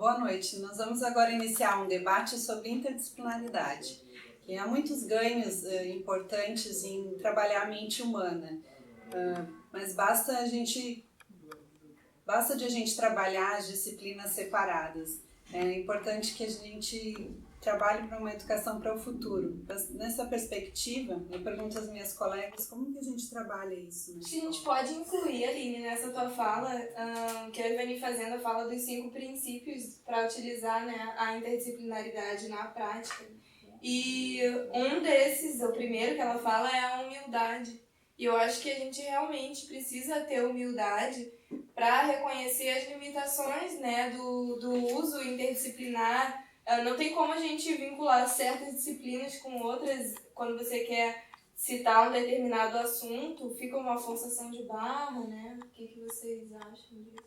Boa noite. Nós vamos agora iniciar um debate sobre interdisciplinaridade. Que há muitos ganhos importantes em trabalhar a mente humana, mas basta de a gente trabalhar as disciplinas separadas. É importante que a gente trabalhe para uma educação para o futuro. Nessa perspectiva, eu pergunto às minhas colegas como que a gente trabalha isso. Né? Acho que a gente pode incluir, Aline, nessa tua fala, que eu venho fazendo a fala dos 5 princípios para utilizar, né, a interdisciplinaridade na prática. E um desses, o primeiro que ela fala, é a humildade. E eu acho que a gente realmente precisa ter humildade para reconhecer as limitações, né, do uso interdisciplinar. Não tem como a gente vincular certas disciplinas com outras quando você quer citar um determinado assunto, fica uma forçação de barra, né? O que vocês acham disso?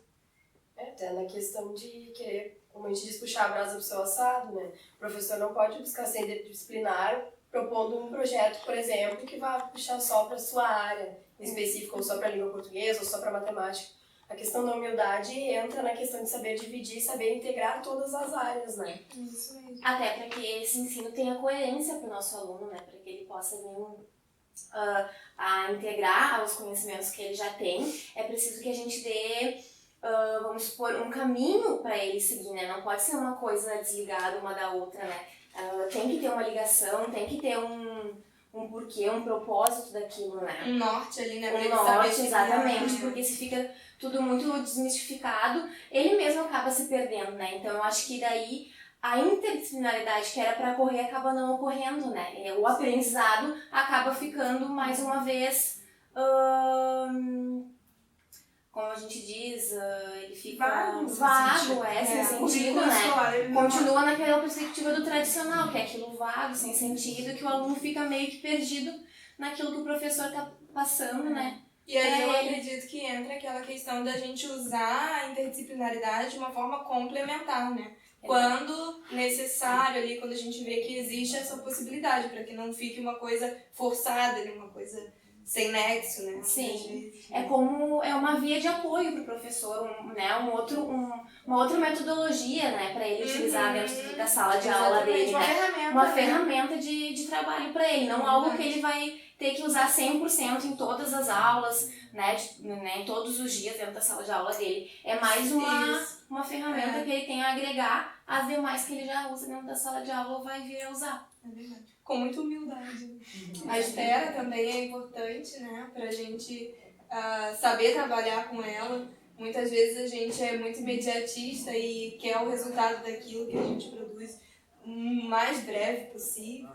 Até na questão de querer, como a gente diz, puxar a brasa pro seu assado, né? O professor não pode buscar ser interdisciplinar propondo um projeto, por exemplo, que vá puxar só para sua área específica, ou só para a língua portuguesa, ou só para matemática. A questão da humildade entra na questão de saber dividir, saber integrar todas as áreas, né? Isso mesmo. Até para que esse ensino tenha coerência para o nosso aluno, né? Para que ele possa vir a integrar aos conhecimentos que ele já tem, é preciso que a gente dê, vamos supor, um caminho para ele seguir, né? Não pode ser uma coisa desligada uma da outra, né? Tem que ter uma ligação, tem que ter um porquê, um propósito daquilo, né? Um norte ali, né? Um norte, exatamente, porque se fica tudo muito desmistificado, ele mesmo acaba se perdendo, né? Então eu acho que daí a interdisciplinaridade que era para ocorrer acaba não ocorrendo, né? O aprendizado acaba ficando, mais uma vez, como a gente diz, ele fica vago, sem sentido, né? Continua naquela perspectiva do tradicional, que é aquilo vago, sem sentido, que o aluno fica meio que perdido naquilo que o professor está passando, né? E aí eu acredito que entra aquela questão da gente usar a interdisciplinaridade de uma forma complementar, né? Quando necessário ali, quando a gente vê que existe essa possibilidade, para que não fique uma coisa forçada, uma coisa sem nexo, né? Sim, é como uma via de apoio para o professor, uma outra metodologia, né, para ele utilizar dentro da sala de aula dele, né? Uma ferramenta de trabalho para ele, não algo que ele vai ter que usar 100% em todas as aulas, né, em todos os dias dentro da sala de aula dele. É mais uma ferramenta que ele tem a agregar às demais que ele já usa dentro da sala de aula ou vai vir a usar. É verdade. Com muita humildade. A espera também é importante, né, pra gente saber trabalhar com ela. Muitas vezes a gente é muito imediatista e quer o resultado daquilo que a gente produz o mais breve possível.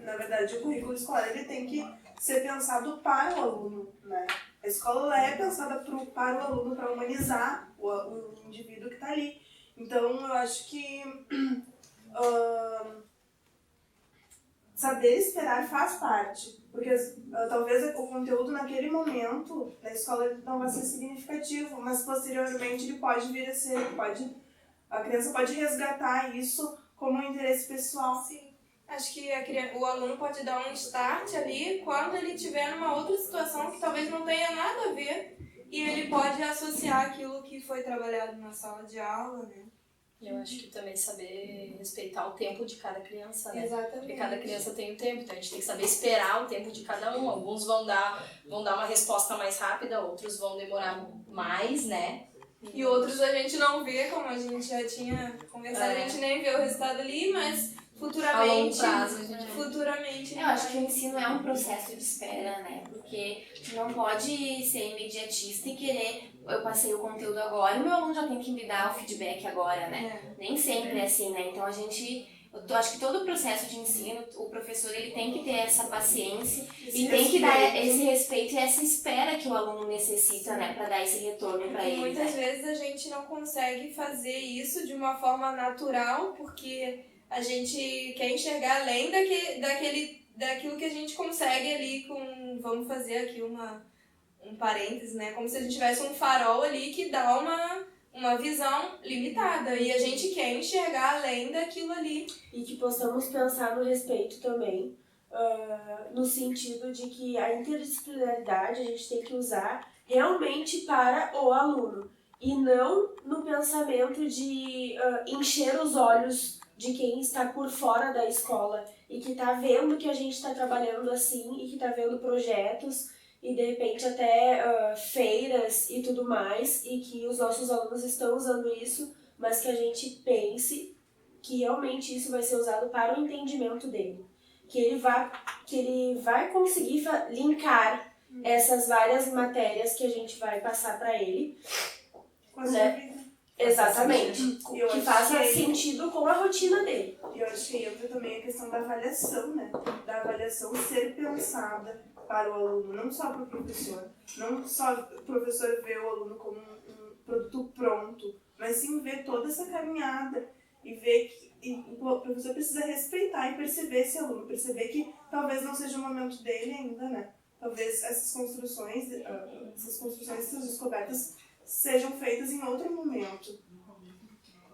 Na verdade, o currículo escolar ele tem que ser pensado para o aluno, né? A escola é pensada para o aluno, para humanizar o indivíduo que está ali. Então, eu acho que saber esperar faz parte, porque talvez o conteúdo naquele momento na escola não vai ser significativo, mas posteriormente ele pode vir a ser, a criança pode resgatar isso como um interesse pessoal. Sim. Acho que o aluno pode dar um start ali quando ele estiver numa outra situação que talvez não tenha nada a ver e ele pode associar aquilo que foi trabalhado na sala de aula, né? Eu acho que também saber respeitar o tempo de cada criança, né? Exatamente. Porque cada criança tem um tempo, então a gente tem que saber esperar o tempo de cada um. Alguns vão dar uma resposta mais rápida, outros vão demorar mais, né? E outros a gente não vê, como a gente já tinha conversado, a gente nem vê o resultado ali, mas futuramente. A longo prazo, a gente... Futuramente. Eu acho que o ensino é um processo de espera, né? Porque tu não pode ser imediatista e querer, eu passei o conteúdo agora e o meu aluno já tem que me dar o feedback agora, né? Nem sempre é assim, né? Então eu acho que todo o processo de ensino, o professor ele tem que ter essa paciência e tem que dar esse respeito e essa espera que o aluno necessita, né, para dar esse retorno para ele. Muitas vezes a gente não consegue fazer isso de uma forma natural porque a gente quer enxergar além daquilo que a gente consegue ali com, vamos fazer aqui um parênteses, né, como se a gente tivesse um farol ali que dá uma visão limitada e a gente quer enxergar além daquilo ali. E que possamos pensar no respeito também, no sentido de que a interdisciplinaridade a gente tem que usar realmente para o aluno e não no pensamento de encher os olhos de quem está por fora da escola e que está vendo que a gente está trabalhando assim e que está vendo projetos e de repente até feiras e tudo mais, e que os nossos alunos estão usando isso, mas que a gente pense que realmente isso vai ser usado para o entendimento dele. Que ele vai conseguir linkar essas várias matérias que a gente vai passar para ele. Com a sua Né? vida. Exatamente. Que faça sentido com a rotina dele. E eu acho que entra também a questão da avaliação, né? Da avaliação ser pensada para o aluno, não só para o professor. Não só o professor vê o aluno como um produto pronto, mas sim ver toda essa caminhada e ver que o professor precisa respeitar e perceber esse aluno, perceber que talvez não seja o momento dele ainda, né? Talvez essas construções, essas descobertas sejam feitas em outro momento.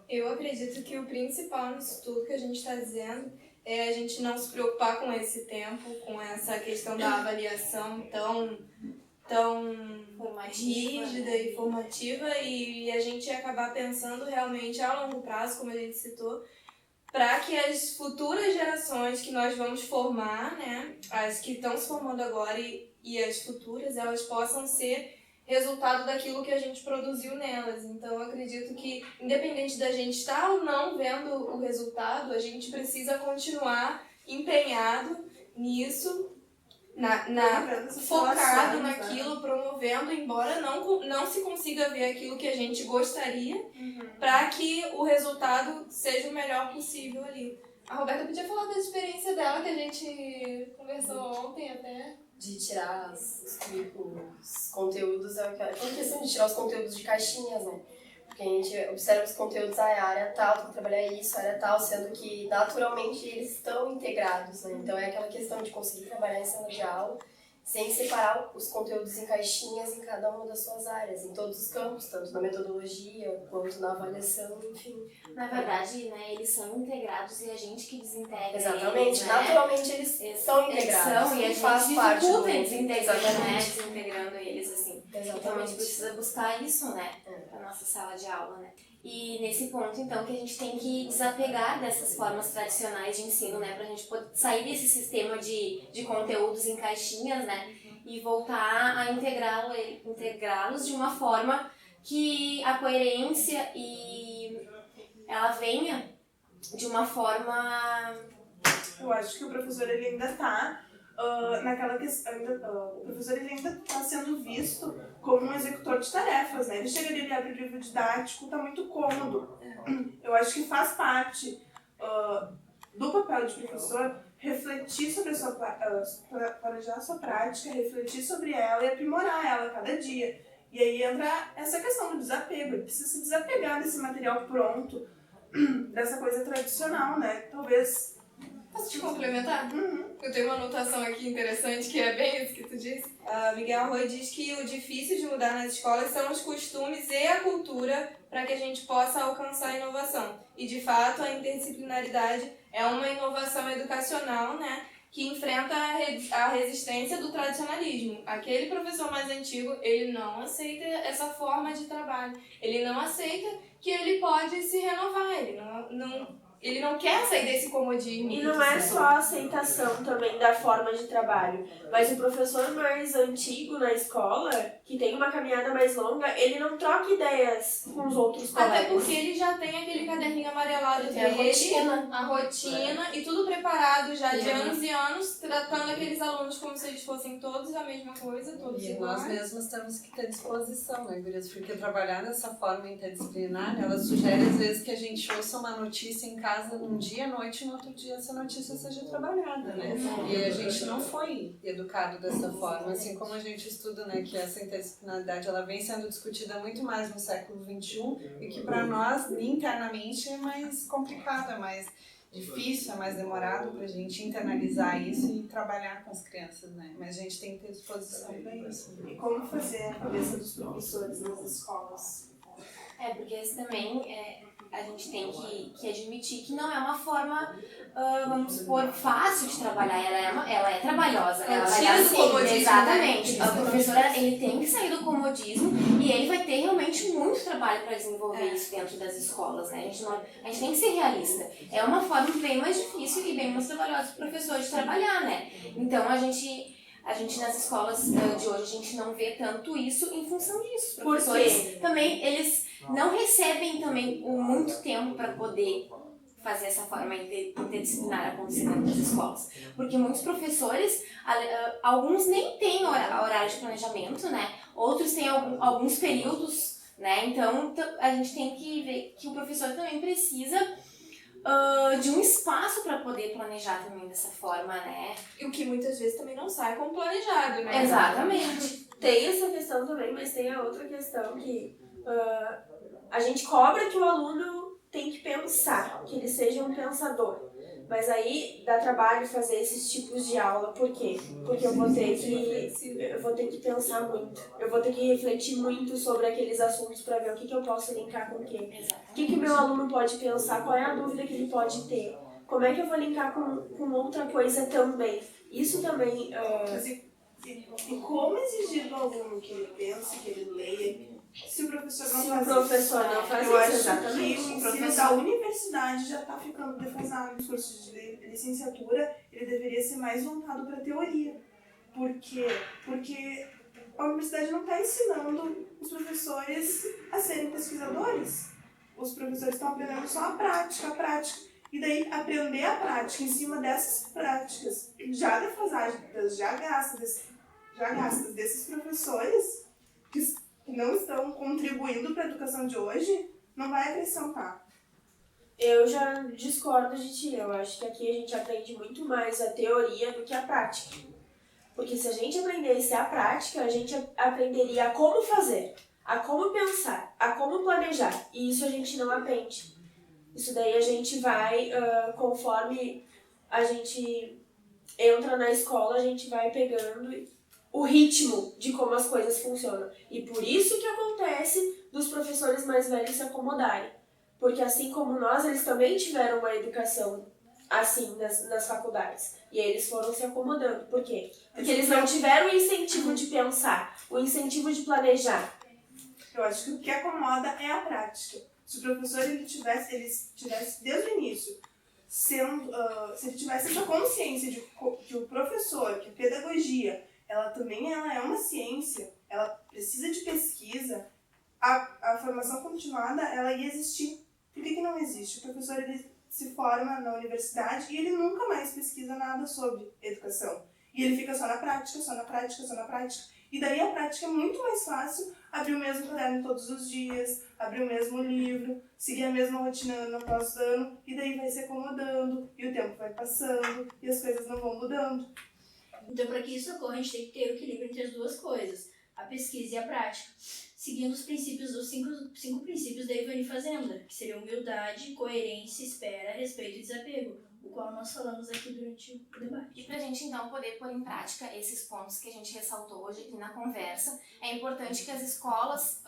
Eu acredito que o principal nisso tudo que a gente está dizendo é a gente não se preocupar com esse tempo, com essa questão da avaliação tão rígida e formativa, e a gente acabar pensando realmente a longo prazo, como a gente citou, para que as futuras gerações que nós vamos formar, né, as que estão se formando agora e as futuras, elas possam ser resultado daquilo que a gente produziu nelas. Então, eu acredito que, independente da gente estar ou não vendo o resultado, a gente precisa continuar empenhado nisso, focado naquilo, promovendo, embora não se consiga ver aquilo que a gente gostaria, para que o resultado seja o melhor possível ali. A Roberta podia falar da experiência dela, que a gente conversou ontem até. De tirar os conteúdos, é aquela questão de tirar os conteúdos de caixinhas, né? Porque a gente observa os conteúdos, a área tal, tem que trabalhar isso, a área tal, sendo que naturalmente eles estão integrados, né? Então é aquela questão de conseguir trabalhar em sala de aula sem separar os conteúdos em caixinhas em cada uma das suas áreas, em todos os campos, tanto na metodologia quanto na avaliação, enfim. Na verdade, né, eles são integrados e a gente que desintegra. Exatamente, eles, né? Eles são integrados. E a gente faz parte dificulta do... desintegrando eles, assim. Exatamente. Então a gente precisa buscar isso, né, pra nossa sala de aula, né. E nesse ponto, então, que a gente tem que desapegar dessas formas tradicionais de ensino, né, pra gente poder sair desse sistema de conteúdos em caixinhas, né, e voltar a integrá-los de uma forma que a coerência ela venha de uma forma... Eu acho que o professor ele ainda está naquela questão, o professor ele ainda está sendo visto como um executor de tarefas, né? Ele chega ali, ele abre o livro didático, está muito cômodo. Eu acho que faz parte do papel de professor refletir sobre a sua planejar a sua prática, refletir sobre ela e aprimorar ela cada dia. E aí entra essa questão do desapego. Ele precisa se desapegar desse material pronto, dessa coisa tradicional, né? Talvez... Posso te complementar? Eu tenho uma anotação aqui interessante, que é bem isso que tu disse. Miguel Arroyo diz que o difícil de mudar nas escolas são os costumes e a cultura para que a gente possa alcançar a inovação. E, de fato, a interdisciplinaridade é uma inovação educacional, né, que enfrenta a resistência do tradicionalismo. Aquele professor mais antigo, ele não aceita essa forma de trabalho. Ele não aceita que ele pode se renovar. Ele não quer sair desse comodismo. E não é só a aceitação também da forma de trabalho, mas o professor mais antigo na escola, que tem uma caminhada mais longa, ele não troca ideias com os outros colegas. Até porque ele já tem aquele caderninho amarelado dele, a rotina, e tudo preparado já de anos e anos, tratando aqueles alunos como se eles fossem todos a mesma coisa, todos iguais. Nós mesmos temos que ter disposição, né, gurias? Porque trabalhar dessa forma interdisciplinar, ela sugere às vezes que a gente ouça uma notícia em casa num dia, à noite, e no outro dia essa notícia seja trabalhada, né? E a gente não foi educado dessa forma, assim como a gente estuda, né, que essa interdisciplinaridade ela vem sendo discutida muito mais no século XXI e que para nós, internamente, é mais complicado, é mais difícil, é mais demorado para a gente internalizar isso e trabalhar com as crianças, né? Mas a gente tem que ter disposição para isso. E como fazer a cabeça dos professores nas escolas? Porque esse também que admitir que não é uma forma, vamos supor, fácil de trabalhar. Ela é trabalhosa. Ela tira do comodismo. Exatamente. Né? O professor, ele tem que sair do comodismo e ele vai ter realmente muito trabalho para desenvolver isso dentro das escolas, né? A gente tem que ser realista. É uma forma bem mais difícil e bem mais trabalhosa para o professor de trabalhar, né? Então, a gente nas escolas de hoje, a gente não vê tanto isso em função disso. Os professores também, eles não recebem também muito tempo para poder fazer essa forma interdisciplinar acontecer dentro das escolas. Porque muitos professores, alguns nem têm horário de planejamento, né? Outros têm alguns períodos, né? Então, a gente tem que ver que o professor também precisa de um espaço para poder planejar também dessa forma, né? E o que muitas vezes também não sai como planejado, né? Exatamente. Tem essa questão também, mas tem a outra questão que a gente cobra que o aluno tem que pensar, que ele seja um pensador. Mas aí dá trabalho fazer esses tipos de aula. Por quê? Porque eu vou ter que pensar muito. Eu vou ter que refletir muito sobre aqueles assuntos para ver o que eu posso linkar com o quê. O que o meu aluno pode pensar, qual é a dúvida que ele pode ter. Como é que eu vou linkar com outra coisa também. Isso também... E como exigir do aluno que ele pense, que ele leia, se o professor não faz o professor não faz eu isso, acho exatamente. que o ensino da universidade já está ficando defasado. Nos cursos de licenciatura, ele deveria ser mais voltado para a teoria. Por quê? Porque a universidade não está ensinando os professores a serem pesquisadores. Os professores estão aprendendo só a prática. E daí, aprender a prática em cima dessas práticas já defasadas, já gastas desses professores que não estão contribuindo para a educação de hoje, não vai acrescentar. Eu já discordo de ti. Eu acho que aqui a gente aprende muito mais a teoria do que a prática. Porque se a gente aprendesse a prática, a gente aprenderia a como fazer, a como pensar, a como planejar. E isso a gente não aprende. Isso daí a gente vai, conforme a gente entra na escola, a gente vai pegando o ritmo de como as coisas funcionam. E por isso que acontece dos professores mais velhos se acomodarem. Porque assim como nós, eles também tiveram uma educação assim nas faculdades. E eles foram se acomodando. Por quê? Porque eles não tiveram o incentivo de pensar, o incentivo de planejar. Eu acho que o que acomoda é a prática. Se o professor ele tivesse desde o início, se ele tivesse essa consciência de que o professor, que a pedagogia, ela é uma ciência, ela precisa de pesquisa, a formação continuada ela ia existir. Por que não existe? O professor ele se forma na universidade e ele nunca mais pesquisa nada sobre educação. E ele fica só na prática. E daí a prática é muito mais fácil abrir o mesmo caderno todos os dias, abrir o mesmo livro, seguir a mesma rotina ano após ano, e daí vai se acomodando, e o tempo vai passando, e as coisas não vão mudando. Então, para que isso ocorra, a gente tem que ter o equilíbrio entre as duas coisas, a pesquisa e a prática, seguindo os princípios dos cinco princípios da Ivani Fazenda, que seriam humildade, coerência, espera, respeito e desapego, o qual nós falamos aqui durante o debate. E para a gente, então, poder pôr em prática esses pontos que a gente ressaltou hoje aqui na conversa, é importante que as escolas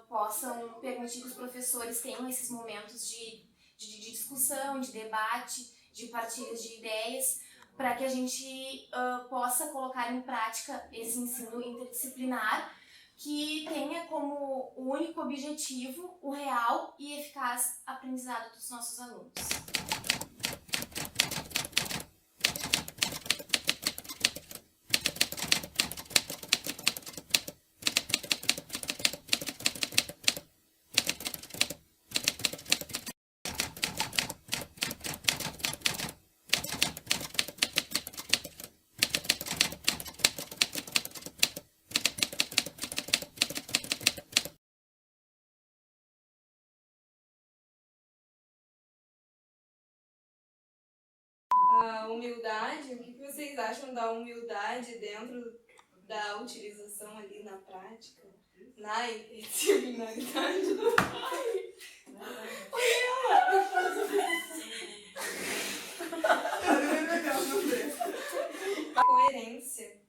possam permitir que os professores tenham esses momentos de discussão, de debate, de partilhas de ideias, para que a gente possa colocar em prática esse ensino interdisciplinar que tenha como único objetivo o real e eficaz aprendizado dos nossos alunos. A humildade, o que vocês acham da humildade dentro da utilização ali na prática, na interdisciplinaridade do pai? A coerência.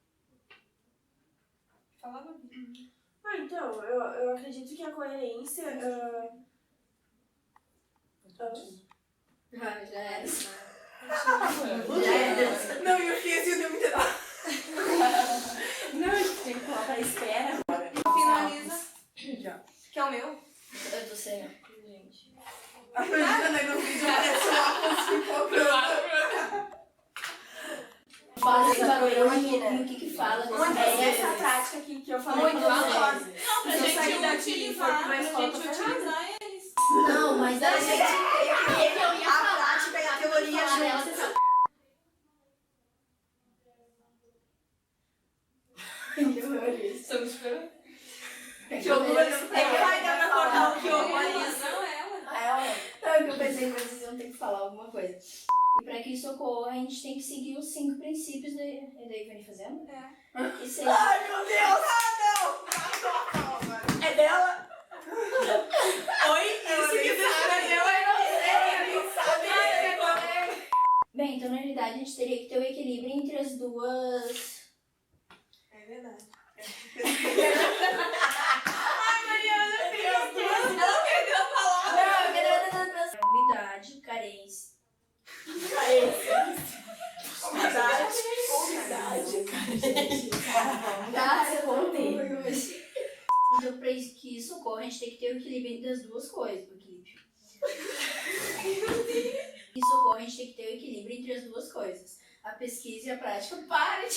Falava bem. Então, eu acredito que a coerência Ah, já era. Não, e o Fih assim, deu muita... Não, a gente tem que colocar a espera. Finaliza. Que é o meu. Eu tô sem, gente. A Fernanda, né, no vídeo, parece um óculos pipocando. Fala esse barulho aqui, né? e o que fala. Muito essa prática aqui que eu falei Muito pra fala. vocês. Não, pra Se eu sair gente daqui e for utilizar, pra pra escola, gente tô ferrada. utilizar eles. Não, mas a gente... Eu ia A prática e a teoria juntos. Estamos esperando. Que horror, é que vai dar pra cortar o que horror. Não, ela. Não, que eu pensei que vocês iam ter que falar alguma coisa. E para que isso ocorra, a gente tem que seguir os 5 princípios da Ivani Fazenda. É. E seja... Ai, meu Deus! Ah, não! É dela? Oi? Isso que descreveu é Bem, então na realidade a gente teria que ter o equilíbrio entre as duas... É verdade. Umidade, carência. Tá, você contei. Então, para que isso ocorra, a gente tem que ter o equilíbrio entre as duas coisas. O equilíbrio. Isso ocorre, a gente tem que ter o equilíbrio entre as duas coisas. A pesquisa e a prática. Para de...